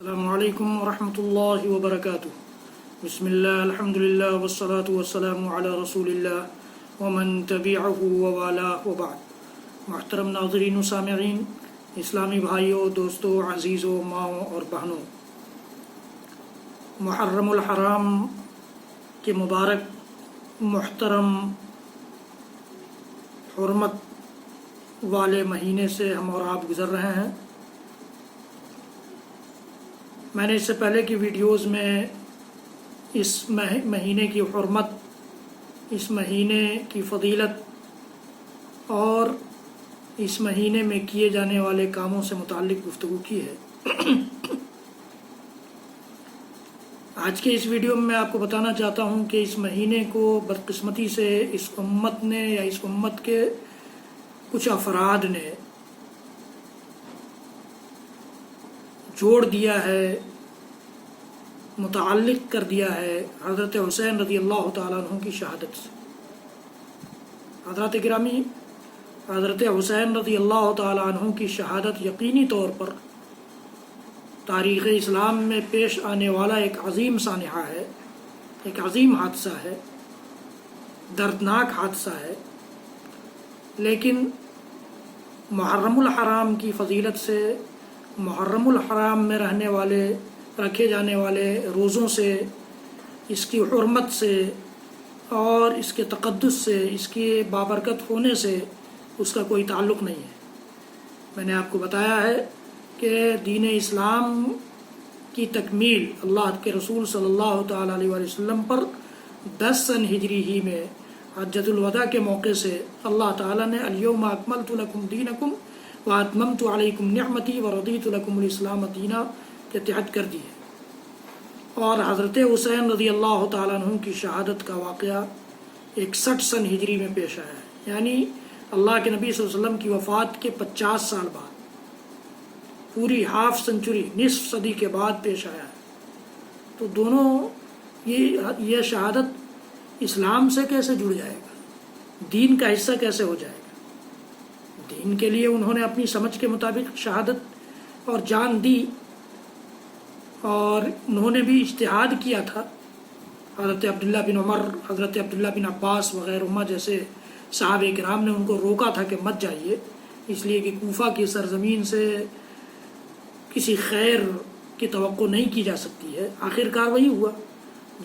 السلام علیکم ورحمۃ اللہ وبرکاتہ۔ بسم اللہ الحمدللہ والصلاة والسلام علی رسول اللہ ومن تبعہ ووالاہ وبعد۔ محترم ناظرین و سامعین، اسلامی بھائیوں، دوستوں، عزیزوں، ماؤں اور بہنوں، محرم الحرام کے مبارک محترم حرمت والے مہینے سے ہم اور آپ گزر رہے ہیں۔ میں نے اس سے پہلے کی ویڈیوز میں اس مہینے کی حرمت، اس مہینے کی فضیلت اور اس مہینے میں کیے جانے والے کاموں سے متعلق گفتگو کی ہے۔ آج کے اس ویڈیو میں آپ کو بتانا چاہتا ہوں کہ اس مہینے کو بدقسمتی سے اس امت نے یا اس امت کے کچھ افراد نے جوڑ دیا ہے، متعلق کر دیا ہے حضرت حسین رضی اللہ تعالیٰ عنہ کی شہادت سے۔ حضرات گرامی، حضرت حسین رضی اللہ تعالیٰ عنہ کی شہادت یقینی طور پر تاریخ اسلام میں پیش آنے والا ایک عظیم سانحہ ہے، ایک عظیم حادثہ ہے، دردناک حادثہ ہے، لیکن محرم الحرام کی فضیلت سے، محرم الحرام میں رکھے جانے والے روزوں سے، اس کی حرمت سے اور اس کے تقدس سے، اس کے بابرکت ہونے سے اس کا کوئی تعلق نہیں ہے۔ میں نے آپ کو بتایا ہے کہ دین اسلام کی تکمیل اللہ کے رسول صلی اللہ تعالیٰ علیہ وسلم پر 10 سن ہجری ہی میں حجۃ الوداع کے موقع سے اللہ تعالیٰ نے الیوم اکملت لکم دینکم واتممت علیکم نعمتی ورضیت لکم الاسلام دینا کے تحت کر دی ہے، اور حضرت حسین رضی اللہ تعالیٰ عنہ کی شہادت کا واقعہ 61 سن ہجری میں پیش آیا ہے، یعنی اللہ کے نبی صلی اللہ علیہ وسلم کی وفات کے 50 سال بعد، پوری ہاف سنچری، نصف صدی کے بعد پیش آیا ہے۔ تو دونوں یہ شہادت اسلام سے کیسے جڑ جائے گا، دین کا حصہ کیسے ہو جائے گا؟ دین کے لیے انہوں نے اپنی سمجھ کے مطابق شہادت اور جان دی، اور انہوں نے بھی اجتہاد کیا تھا۔ حضرت عبداللہ بن عمر، حضرت عبداللہ بن عباس وغیرہ جیسے صحابہ کرام نے ان کو روکا تھا کہ مت جائیے، اس لیے کہ کوفہ کی سرزمین سے کسی خیر کی توقع نہیں کی جا سکتی ہے۔ آخر کار وہی ہوا،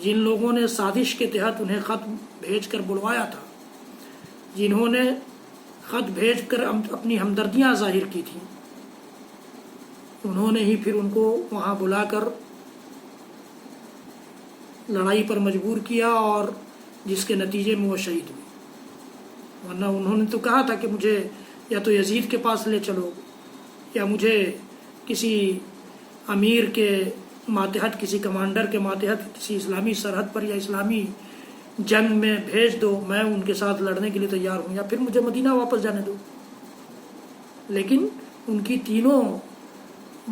جن لوگوں نے سازش کے تحت انہیں خط بھیج کر بلوایا تھا، جنہوں نے خط بھیج کر اپنی ہمدردیاں ظاہر کی تھیں، انہوں نے ہی پھر ان کو وہاں بلا کر لڑائی پر مجبور کیا، اور جس کے نتیجے میں وہ شہید ہوئے۔ ورنہ انہوں نے تو کہا تھا کہ مجھے یا تو یزید کے پاس لے چلو، یا مجھے کسی امیر کے ماتحت، کسی کمانڈر کے ماتحت کسی اسلامی سرحد پر یا اسلامی جنگ میں بھیج دو، میں ان کے ساتھ لڑنے کے لیے تیار ہوں، یا پھر مجھے مدینہ واپس جانے دو۔ لیکن ان کی تینوں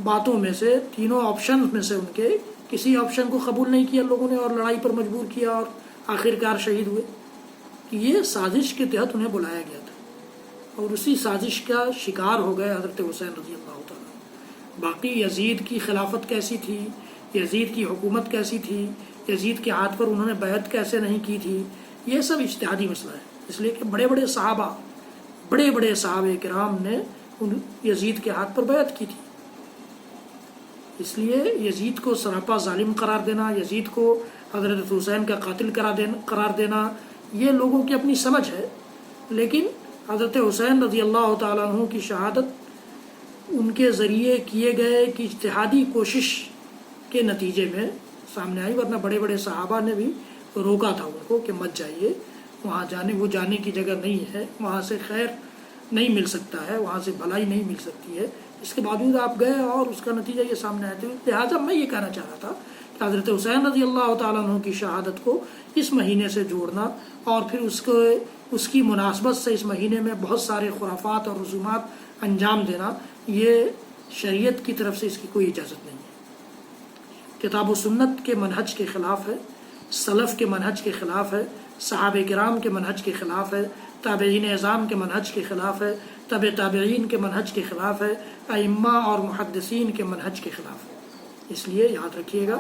باتوں میں سے، تینوں آپشن میں سے ان کے کسی آپشن کو قبول نہیں کیا لوگوں نے، اور لڑائی پر مجبور کیا، اور آخر کار شہید ہوئے۔ یہ سازش کے تحت انہیں بلایا گیا تھا، اور اسی سازش کا شکار ہو گئے حضرت حسین رضی اللہ تعالیٰ۔ باقی یزید کی خلافت کیسی تھی، یزید کی حکومت کیسی تھی، یزید کے ہاتھ پر انہوں نے بیعت کیسے نہیں کی تھی، یہ سب اجتہادی مسئلہ ہے، اس لیے کہ بڑے بڑے صحابہ کرام نے یزید کے ہاتھ پر بیعت کی تھی۔ اس لیے یزید کو سراپا ظالم قرار دینا، یزید کو حضرت حسین کا قاتل قرار دینا، یہ لوگوں کی اپنی سمجھ ہے، لیکن حضرت حسین رضی اللہ تعالیٰ عنہ کی شہادت ان کے ذریعے کیے گئے ایک اجتہادی کوشش کے نتیجے میں سامنے آئی، ورنہ بڑے بڑے صحابہ نے بھی روکا تھا ان کو کہ مت جائیے، وہاں جانے کی جگہ نہیں ہے، وہاں سے خیر نہیں مل سکتا ہے، وہاں سے بھلائی نہیں مل سکتی ہے۔ اس کے باوجود آپ گئے، اور اس کا نتیجہ یہ سامنے آیا۔ لہٰذا میں یہ کہنا چاہ رہا تھا کہ حضرت حسین رضی اللہ تعالیٰ عنہ کی شہادت کو اس مہینے سے جوڑنا، اور پھر اس کی مناسبت سے اس مہینے میں بہت سارے خرافات اور رسومات انجام دینا، یہ شریعت کی طرف سے اس کی کوئی اجازت نہیں ہے۔ کتاب و سنت کے منہج کے خلاف ہے، سلف کے منہج کے خلاف ہے، صحابہ کرام کے منہج کے خلاف ہے، تابعین اعظام کے منہج کے خلاف ہے، تابعین کے منہج کے خلاف ہے، ائمہ اور محدثین کے منہج کے خلاف ہے۔ اس لیے یاد رکھیے گا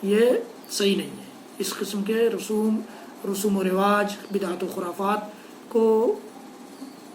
یہ صحیح نہیں ہے. اس قسم کے رسوم و رواج، بدعت و خرافات کو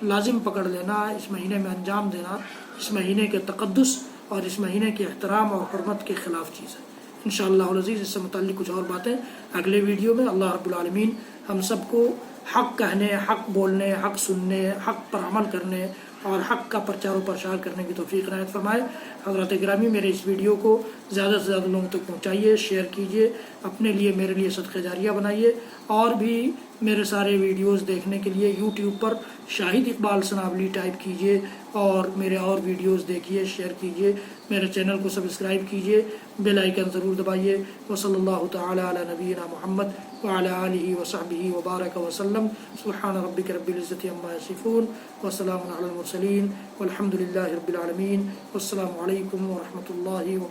لازم پکڑ لینا، اس مہینے میں انجام دینا، اس مہینے کے تقدس اور اس مہینے کے احترام اور حرمت کے خلاف چیز ہے. انشاءاللہ العزیز اس سے متعلق کچھ اور باتیں اگلے ویڈیو میں. اللہ رب العالمین ہم سب کو حق کہنے، حق بولنے، حق سننے، حق پر عمل کرنے اور حق کا پرچار و پرشار کرنے کی توفیق عنایت فرمائے. حضرات گرامی، میرے اس ویڈیو کو زیادہ سے زیادہ لوگوں تک پہنچائیے، شیئر کیجیے، اپنے لیے میرے لیے صدقہ جاریہ بنائیے. اور بھی میرے سارے ویڈیوز دیکھنے کے لیے یوٹیوب پر شاہد اقبال سنابلی ٹائپ کیجیے اور میرے اور ویڈیوز دیکھیے، شیئر کیجیے، میرے چینل کو سبسکرائب کیجیے، بیل آئیکن ضرور دبائیے. وصلی اللہ تعالی علی نبینا محمد وعلی آلہ وصحبہ وبارک وسلم. سبحان ربک رب العزۃ عما یصفون وسلام علی المرسلین والحمد للہ رب العالمین. والسلام علیکم ورحمۃ اللہ وبرکاتہ.